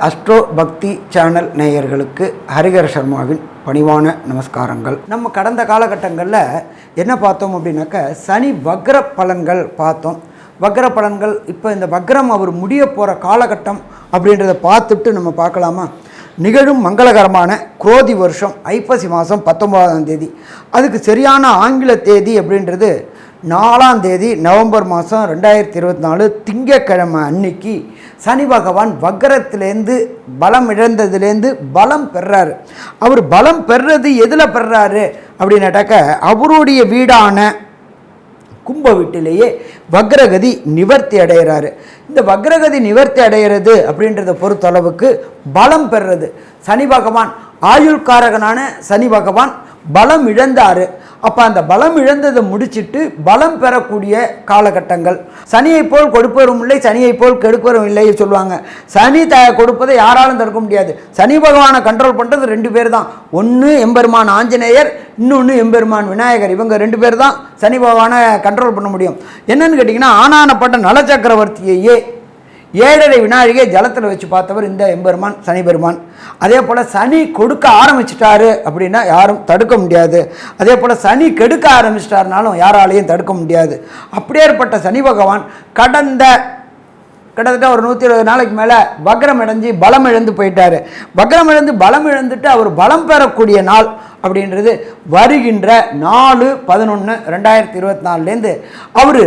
Astro பக்தி channel நேயர்களுக்கு ஹரிஹர சர்மாவின் பணிவான நமஸ்காரங்கள். நம்ம கடந்த காலகட்டங்களில் என்ன பார்த்தோம் அப்படின்னாக்க சனி வக்ர பலன்கள் பார்த்தோம். வக்ர பலன்கள் இப்போ இந்த வக்ரம் அவர் முடிய போகிற காலகட்டம் அப்படின்றத பார்த்துட்டு நம்ம பார்க்கலாமா? நிகழும் மங்களகரமான குரோதி வருஷம் ஐப்பசி மாதம் 19ஆம் தேதி, அதுக்கு சரியான ஆங்கில தேதி அப்படின்றது 4ஆம் தேதி நவம்பர் மாதம் 2024 திங்கக்கிழமை அன்னைக்கு சனி பகவான் வக்ரத்திலேருந்து பலம் இழந்ததுலேருந்து பலம் பெறாரு. அவர் பலம் பெறுறது எதில் பெறாரு அப்படின்னாட்டாக்க அவருடைய வீடான கும்ப வீட்டிலேயே வக்ரகதி நிவர்த்தி அடைகிறாரு. இந்த வக்ரகதி நிவர்த்தி அடைகிறது அப்படின்றத பொறுத்தளவுக்கு பலம் பெறுறது. சனி பகவான் ஆயுள்காரகனான சனி பகவான் பலம் இழந்தார். அப்போ அந்த பலம் இழந்ததை முடிச்சுட்டு பலம் பெறக்கூடிய காலகட்டங்கள். சனியை போல் கொடுப்பவரும் இல்லை, சனியை போல் கெடுப்பவரும் இல்லை சொல்லுவாங்க. சனி கொடுப்பதை யாராலும் தடுக்க முடியாது. சனி பகவானை கண்ட்ரோல் பண்ணுறது 2 பேர் தான். ஒன்று எம்பெருமான் ஆஞ்சநேயர், இன்னொன்று எம்பெருமான் விநாயகர். இவங்க 2 பேர் தான் சனி பகவானை கண்ட்ரோல் பண்ண முடியும். என்னன்னு கேட்டிங்கன்னா, ஆனானப்பட்ட நலச்சக்கரவர்த்தியையே 7.5 வினாழிகை ஜலத்தில் வச்சு பார்த்தவர் இந்த எம்பெருமான் சனி பெருமான். அதே போல் சனி கொடுக்க ஆரம்பிச்சிட்டாரு அப்படின்னா யாரும் தடுக்க முடியாது. அதே போல் சனி கெடுக்க ஆரம்பிச்சிட்டாருனாலும் யாராலையும் தடுக்க முடியாது. அப்படியேற்பட்ட சனி பகவான் கிட்டத்தட்ட ஒரு 120 நாளைக்கு மேலே வக்ரம் இழந்து பலம் இழந்து போயிட்டார். வக்ரம் இழந்து பலம் இழந்துட்டு அவர் பலம் பெறக்கூடிய நாள் அப்படின்றது வருகின்ற 4/11/2024 அவர்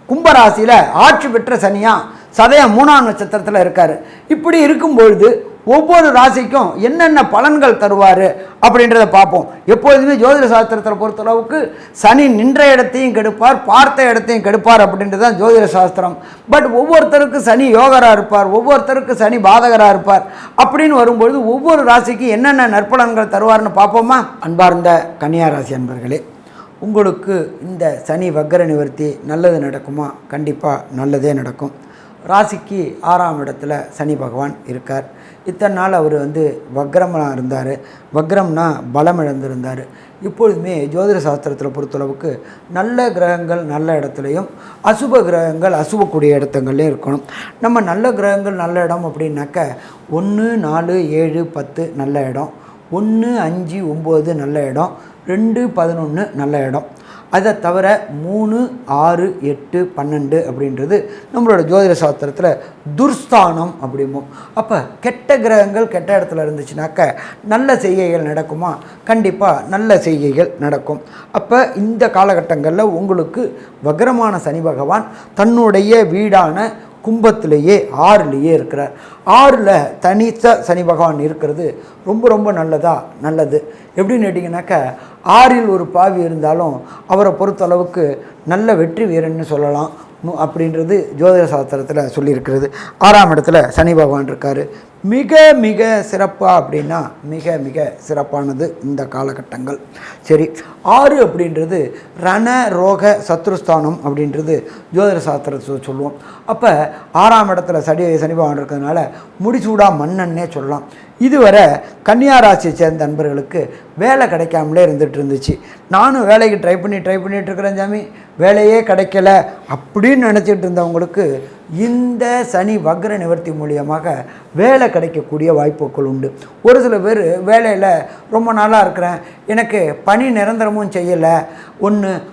கும்பராசியில் ஆட்சி பெற்ற சனியாக சதயம் 3ஆம் நட்சத்திரத்தில் இருக்கார். இப்படி இருக்கும்பொழுது ஒவ்வொரு ராசிக்கும் என்னென்ன பலன்கள் தருவார் அப்படின்றத பார்ப்போம். எப்பொழுதுமே ஜோதிட சாஸ்திரத்தில் பொறுத்தளவுக்கு சனி நின்ற இடத்தையும் கெடுப்பார், பார்த்த இடத்தையும் கெடுப்பார் அப்படின்றது தான் ஜோதிட சாஸ்திரம். பட் ஒவ்வொருத்தருக்கு சனி யோகராக இருப்பார், ஒவ்வொருத்தருக்கு சனி பாதகராக இருப்பார். அப்படின்னு வரும்பொழுது ஒவ்வொரு ராசிக்கு என்னென்ன நற்பலன்கள் தருவார்னு பார்ப்போமா? அன்பார்ந்த கன்னியா ராசி அன்பர்களே, உங்களுக்கு இந்த சனி வக்ர நிவர்த்தி நல்லது நடக்குமா? கண்டிப்பாக நல்லதே நடக்கும். ராசிக்கு 6ஆம் இடத்துல சனி பகவான் இருக்கார். இத்தனை நாள் அவர் வக்ரமாக இருந்தார். வக்ரம்னா பலம் இழந்திருந்தார். இப்பொழுதுமே ஜோதிட சாஸ்திரத்தில் பொறுத்தளவுக்கு நல்ல கிரகங்கள் நல்ல இடத்துலையும் அசுப கிரகங்கள் அசுபக்கூடிய இடத்துங்கள்லையும் இருக்கணும். நம்ம நல்ல கிரகங்கள் நல்ல இடம் அப்படின்னாக்க 1, 4, 7, 10 நல்ல இடம், 1, 5, 9 நல்ல இடம், 2, 11 நல்ல இடம். அதை தவிர 3, 6, 8, 12 அப்படின்றது நம்மளோட ஜோதிட சாஸ்திரத்தில் துர்ஸ்தானம் அப்படிம்போம். அப்போ கெட்ட கிரகங்கள் கெட்ட இடத்துல இருந்துச்சுனாக்க நல்ல செய்கைகள் நடக்குமா? கண்டிப்பாக நல்ல செய்கைகள் நடக்கும். அப்போ இந்த காலகட்டங்களில் உங்களுக்கு வக்ரமான சனி பகவான் தன்னுடைய வீடான கும்பத்திலேயே 6லேயே இருக்கிறார். 6ல் தனித்த சனி பகவான் இருக்கிறது ரொம்ப ரொம்ப நல்லது. எப்படின்னு கேட்டிங்கனாக்கா 6ல் ஒரு பாவி இருந்தாலும் அவரை பொறுத்தளவுக்கு நல்ல வெற்றி வீரன்னு சொல்லலாம் அப்படின்றது ஜோதிட சாஸ்திரத்தில் சொல்லியிருக்கிறது. 6ஆம் இடத்துல சனி பகவான் இருக்கார். மிக மிக சிறப்பாக அப்படின்னா மிக சிறப்பானது இந்த காலகட்டங்கள். சரி, 6 அப்படின்றது ரண ரோக சத்ருஸ்தானம் அப்படின்றது ஜோதிட சாஸ்திரத்தை சொல்லுவோம். அப்போ 6ஆம் இடத்துல சனி பகவான் இருக்கிறதுனால முடிசூடா மன்னன்னே சொல்லலாம். இதுவரை கன்னியா ராசியை சேர்ந்த நண்பர்களுக்கு வேலை கிடைக்காமலே இருந்துச்சு. நானும் வேலைக்கு ட்ரை பண்ணிட்டு இருக்கிறேன் சாமி, வேலையே கிடைக்கல அப்படின்னு நினச்சிட்டு இருந்தவங்களுக்கு இந்த சனி வக்ர நிவர்த்தி மூலியமாக வேலை கிடைக்கக்கூடிய வாய்ப்புகள் உண்டு. ஒரு சில பேர் வேலையில் ரொம்ப நாளாக இருக்கிறேன், எனக்கு பணி நிரந்தரமும் செய்யலை,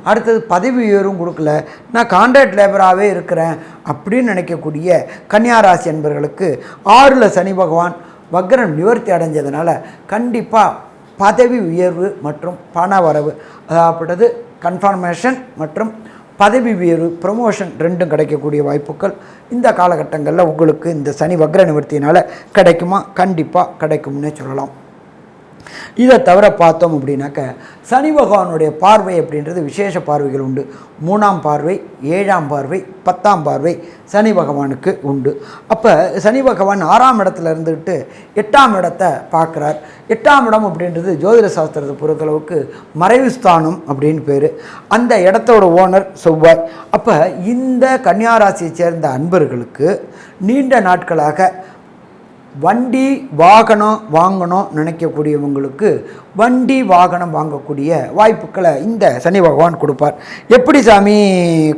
அடுத்தது பதவி உயர்வும் கொடுக்கல, நான் கான்ட்ராக்ட் லேபராகவே இருக்கிறேன் அப்படின்னு நினைக்கக்கூடிய கன்னியா ராசி என்பவர்களுக்கு 6ல் சனி பகவான் வக்ரம் நிவர்த்தி அடைஞ்சதுனால கண்டிப்பாக பதவி உயர்வு மற்றும் பண வரவு, அதாவது கன்ஃபர்மேஷன் மற்றும் பதவி உயர்வு ப்ரமோஷன் 2ம் கிடைக்கக்கூடிய வாய்ப்புகள் இந்த காலகட்டங்களில் உங்களுக்கு இந்த சனி வக்ர நிவர்த்தியினால் கிடைக்குமா? கண்டிப்பாக கிடைக்கும்னே சொல்லலாம். இதை தவிர பார்த்தோம் அப்படின்னாக்க சனி பகவானுடைய பார்வை அப்படின்றது விசேஷ பார்வைகள் உண்டு. 3ஆம் பார்வை, 7ஆம் பார்வை, 10ஆம் பார்வை சனி பகவானுக்கு உண்டு. அப்போ சனி பகவான் 6ஆம் இடத்துல இருந்துக்கிட்டு 8ஆம் இடத்தை பார்க்குறார். 8ஆம் இடம் அப்படின்றது ஜோதிட சாஸ்திரத்தை பொறுத்தளவுக்கு மறைவு ஸ்தானம் அப்படின்னு பேர். அந்த இடத்தோட ஓனர் செவ்வாய். அப்போ இந்த கன்னியா ராசியை சேர்ந்த அன்பர்களுக்கு நீண்ட நாட்களாக வண்டி வாகனம் வாங்கணும் நினைக்கக்கூடியவங்களுக்கு வண்டி வாகனம் வாங்கக்கூடிய வாய்ப்புகளை இந்த சனி பகவான் கொடுப்பார். எப்படி சாமி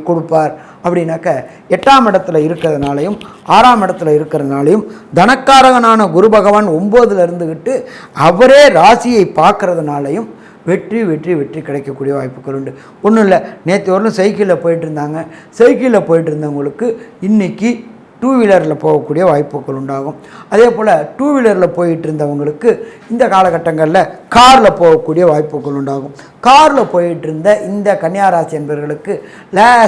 கொடுப்பார் அப்படின்னாக்க 8ஆம் இடத்துல இருக்கிறதுனாலையும் 6ஆம் இடத்துல இருக்கிறதுனாலையும் தனக்காரகனான குரு பகவான் 9ல் இருந்துக்கிட்டு அவரே ராசியை பார்க்கறதுனாலையும் வெற்றி வெற்றி வெற்றி கிடைக்கக்கூடிய வாய்ப்புகள் உண்டு. ஒன்றும் இல்லை, நேற்று வரலும் சைக்கிளில் போயிட்டு இருந்தாங்க. சைக்கிளில் போயிட்டு இருந்தவங்களுக்கு இன்றைக்கி 2 வீலரில் போகக்கூடிய வாய்ப்புகள் உண்டாகும். அதே போல் 2 வீலரில் போயிட்டு இருந்தவங்களுக்கு இந்த காலகட்டங்களில் காரில் போகக்கூடிய வாய்ப்புகள் உண்டாகும். காரில் போயிட்டு இருந்த இந்த கன்னியாராசி என்பவர்களுக்கு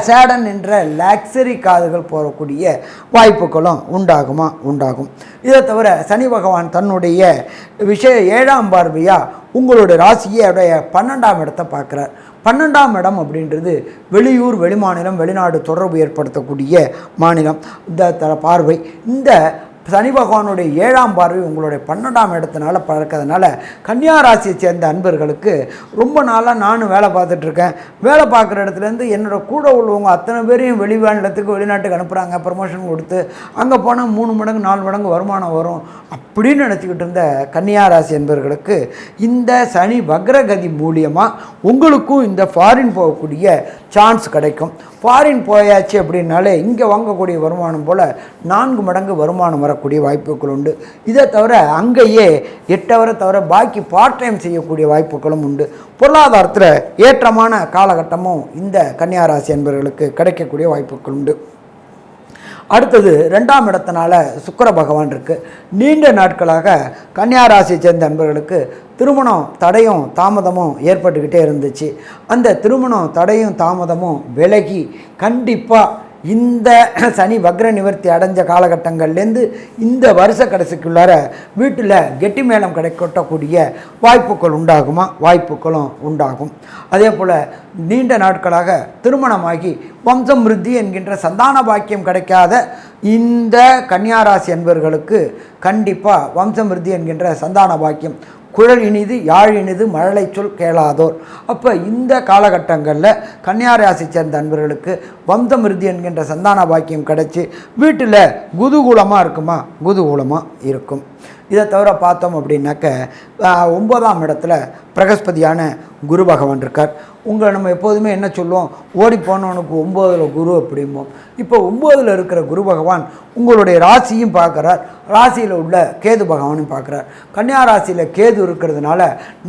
சேடன் என்ற லக்ஸரி கார்கள் போகக்கூடிய வாய்ப்புகளும் உண்டாகும். இதை தவிர சனி பகவான் தன்னுடைய 7ஆம் பார்வையாக உங்களுடைய ராசியோடைய 12ஆம் இடத்தை பார்க்குறார். 12ஆம் இடம் அப்படின்றது வெளியூர், வெளிமாநிலம், வெளிநாடு தொடர்பு ஏற்படுத்தக்கூடிய மாநிலம். இந்த பார்வை, இந்த சனி பகவானுடைய 7ஆம் பார்வை உங்களுடைய 12ஆம் இடத்தினால பார்க்கறதுனால கன்னியா ராசியை சேர்ந்த அன்பர்களுக்கு ரொம்ப நாளாக நானும் வேலை பார்த்துட்ருக்கேன். வேலை பார்க்குற இடத்துலேருந்து என்னோடய கூட உள்ளவங்க அத்தனை பேரையும் வெளிநாட்டுக்கு வெளிநாட்டுக்கு அனுப்புகிறாங்க. ப்ரமோஷன் கொடுத்து அங்கே போனால் 3 மடங்கு 4 மடங்கு வருமானம் வரும் அப்படின்னு நினச்சிக்கிட்டு இருந்த கன்னியா ராசி என்பவர்களுக்கு இந்த சனி வக்ரகதி மூலியமாக உங்களுக்கும் இந்த ஃபாரின் போகக்கூடிய சான்ஸ் கிடைக்கும். ஃபாரின் போயாச்சு அப்படின்னாலே இங்கே வாங்கக்கூடிய வருமானம் போல் 4 மடங்கு வருமானம் வரக்கூடிய வாய்ப்புகள் உண்டு. இதை தவிர அங்கேயே 8 ஹவரை தவிர பாக்கி பார்ட் டைம் செய்யக்கூடிய வாய்ப்புகளும் உண்டு. பொருளாதாரத்தில் ஏற்றமான காலகட்டமும் இந்த கன்னியாராசி என்பவர்களுக்கு கிடைக்கக்கூடிய வாய்ப்புகள் உண்டு. அடுத்தது 2ஆம் இடத்தினால சுக்கிர பகவான் இருக்குது. நீண்ட நாட்களாக கன்னியாராசியை சேர்ந்த நண்பர்களுக்கு திருமணம் தடையும் தாமதமும் ஏற்பட்டுக்கிட்டே இருந்துச்சு. அந்த திருமணம் தடையும் தாமதமும் விலகி கண்டிப்பாக இந்த சனி வக்ர நிவர்த்தி அடைஞ்ச காலகட்டங்கள்லேருந்து இந்த வருஷ கடைசிக்குள்ளார வீட்டில் கெட்டி மேளம் கொட்டக்கூடிய வாய்ப்புகள் வாய்ப்புகளும் உண்டாகும். அதே போல் நீண்ட நாட்களாக திருமணமாகி வம்சம் விருத்தி என்கின்ற சந்தான பாக்கியம் கிடைக்காத இந்த கன்னியாராசி என்பவர்களுக்கு கண்டிப்பாக வம்சம் விருத்தி என்கின்ற சந்தான பாக்கியம், குழல் இனிது யாழ் இனிது மழலை சொல் கேளாதோர். அப்போ இந்த காலகட்டங்களில் கன்னியாராசி சேர்ந்த அன்பர்களுக்கு வம்சம் விருத்தி என்கின்ற சந்தான பாக்கியம் கிடைச்சி வீட்டில் குதூகூலமாக இருக்கும். இதை தவிர பார்த்தோம் அப்படின்னாக்க 9ஆம் இடத்துல பிரகஸ்பதியான குரு பகவான் இருக்கார். நம்ம எப்போதுமே என்ன சொல்லுவோம், ஓடி போனவனுக்கு 9ல் குரு அப்படிம்போம். இப்போ 9ல் இருக்கிற குரு பகவான் உங்களுடைய ராசியும் பார்க்குறார், ராசியில் உள்ள கேது பகவானையும் பார்க்குறார். கன்னியா ராசியில் கேது இருக்கிறதுனால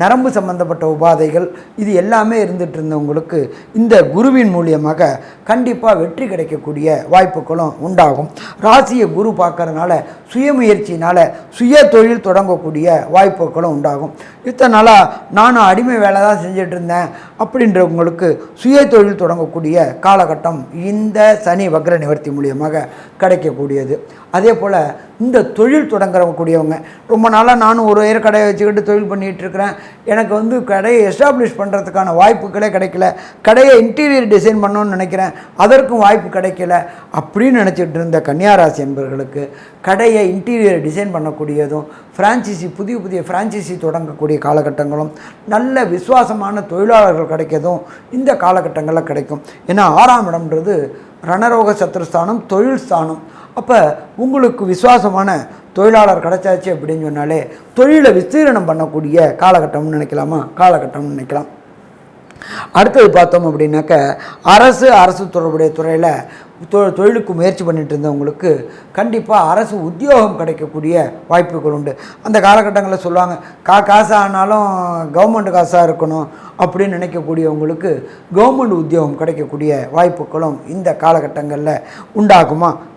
நரம்பு சம்பந்தப்பட்ட உபாதைகள் இது எல்லாமே இருந்துகிட்டு இருந்தவங்களுக்கு இந்த குருவின் மூலியமாக கண்டிப்பாக வெற்றி கிடைக்கக்கூடிய வாய்ப்புகளும் உண்டாகும். ராசியை குரு பார்க்கறதுனால சுயமுயற்சினால் சுய தொழில் தொடங்கக்கூடிய வாய்ப்புகளும் உண்டாகும். இத்தனை நாளாக நானும் அடிமை வேலை தான் செஞ்சுட்டு இருந்தேன் அப்படின்றவங்களுக்கு சுய தொழில் தொடங்கக்கூடிய காலகட்டம் இந்த சனி வக்ர நிவர்த்தி மூலியமாக கிடைக்கக்கூடியது. அதே போல் இந்த தொழில் தொடங்கக்கூடியவங்க ரொம்ப நாளாக நானும் ஒரு கடையை வச்சுக்கிட்டு தொழில் பண்ணிகிட்ருக்கிறேன், எனக்கு கடையை எஸ்டாப்ளிஷ் பண்ணுறதுக்கான வாய்ப்புகளே கிடைக்கல, கடையை இன்டீரியர் டிசைன் பண்ணணும்னு நினைக்கிறேன், அதற்கும் வாய்ப்பு கிடைக்கல அப்படின்னு நினச்சிட்டு இருந்த கன்னியாராசி என்பவர்களுக்கு கடையை இன்டீரியர் டிசைன் பண்ணக்கூடியதும் புதிய ஃப்ரான்ச்சைசி தொடங்கக்கூடிய காலகட்டங்களும் நல்ல விசுவாசமான தொழிலாளர்கள் கிடைக்கிறதும் இந்த காலகட்டங்களில் கிடைக்கும். ஏன்னா 6ஆம் இடம்ன்றது ரணரோக சத்ருஸ்தானம், தொழில் ஸ்தானம். அப்போ உங்களுக்கு விசுவாசமான தொழிலாளர் கிடைச்சாச்சு அப்படின்னு சொன்னாலே தொழிலை விஸ்தீரணம் பண்ணக்கூடிய காலகட்டம்னு நினைக்கலாம். அடுத்தது பார்த்தோம் அப்படின்னாக்க அரசு தொடர்புடைய துறையில் தொழிலுக்கு முயற்சி பண்ணிட்டு இருந்தவங்களுக்கு கண்டிப்பாக அரசு உத்தியோகம் கிடைக்கக்கூடிய வாய்ப்புகள் உண்டு. அந்த காலகட்டங்களில் சொல்லுவாங்க காசு ஆனாலும் கவர்மெண்ட் காசாக இருக்கணும் அப்படின்னு நினைக்கக்கூடியவங்களுக்கு கவர்மெண்ட் உத்தியோகம் கிடைக்கக்கூடிய வாய்ப்புகளும் இந்த காலகட்டங்களில்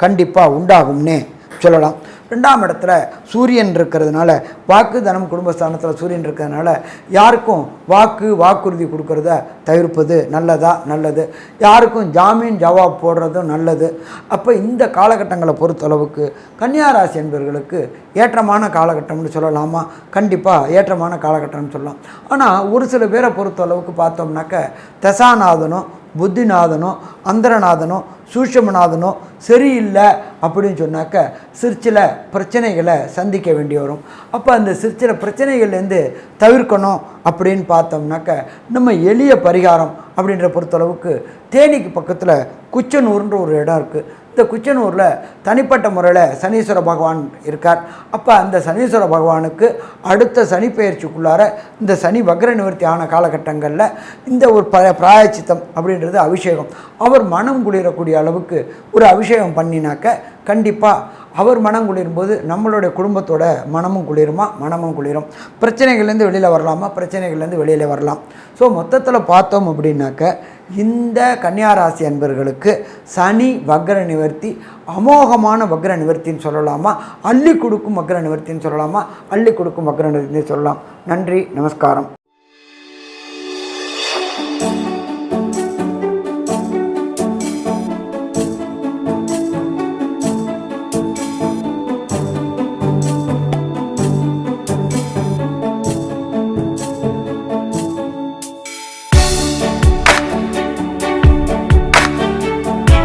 கண்டிப்பாக உண்டாகும்னே சொல்லலாம். 2ஆம் இடத்துல சூரியன் இருக்கிறதுனால வாக்கு தனம் குடும்பஸ்தானத்தில் சூரியன் இருக்கிறதுனால யாருக்கும் வாக்குறுதி கொடுக்கறத தவிர்ப்பது நல்லது. யாருக்கும் ஜாமீன் ஜவாப் போடுறதும் நல்லது. அப்போ இந்த காலகட்டங்களை பொறுத்தளவுக்கு கன்னியாராசி என்பவர்களுக்கு ஏற்றமான காலகட்டம்னு சொல்லலாமா? கண்டிப்பாக ஏற்றமான காலகட்டம்னு சொல்லலாம். ஆனால் ஒரு சில பேரை பொறுத்தளவுக்கு பார்த்தோம்னாக்க தசாநாதனும் புத்திநாதனும் அந்தரநாதனும் சூட்சமநாதனும் சரியில்லை அப்படின்னு சொன்னாக்க சிற்சில பிரச்சனைகளை சந்திக்க வேண்டி வரும். அப்போ அந்த சிற்சில பிரச்சனைகள்லேருந்து தவிர்க்கணும் அப்படின்னு பார்த்தோம்னாக்க நம்ம எளிய பரிகாரம் அப்படின்ற பொறுத்தளவுக்கு தேனிக்கு பக்கத்தில் குச்சனூர்ன்ற ஒரு இடம் இருக்குது. இந்த குச்சனூரில் தனிப்பட்ட முறையில் சனீஸ்வர பகவான் இருக்கார். அப்போ அந்த சனீஸ்வர பகவானுக்கு அடுத்த சனி பெயர்ச்சிக்குள்ளார இந்த சனி வக்ர நிவர்த்தி ஆன காலகட்டங்களில் இந்த ஒரு பிராயச்சித்தம் அப்படின்றது அபிஷேகம், அவர் மனம் குளிரக்கூடிய அளவுக்கு ஒரு அபிஷேகம் பண்ணினாக்க கண்டிப்பாக அவர் மனம் குளிரும்போது நம்மளுடைய குடும்பத்தோட மனமும் குளிருமா, மனமும் குளிரும். பிரச்சனைகள்லேருந்து வெளியில் வரலாமா, பிரச்சனைகள்லேருந்து வெளியில் வரலாம். ஸோ மொத்தத்தில் பார்த்தோம் அப்படின்னாக்க இந்த கன்னியாராசி அன்பர்களுக்கு சனி வக்ர நிவர்த்தி அமோகமான வக்ர நிவர்த்தின்னு சொல்லலாமா, அள்ளி கொடுக்கும் வக்ர நிவர்த்தின்னு சொல்லலாமா, அள்ளி கொடுக்கும் வக்ர நிவர்த்தின்னு சொல்லலாம். நன்றி, நமஸ்காரம்.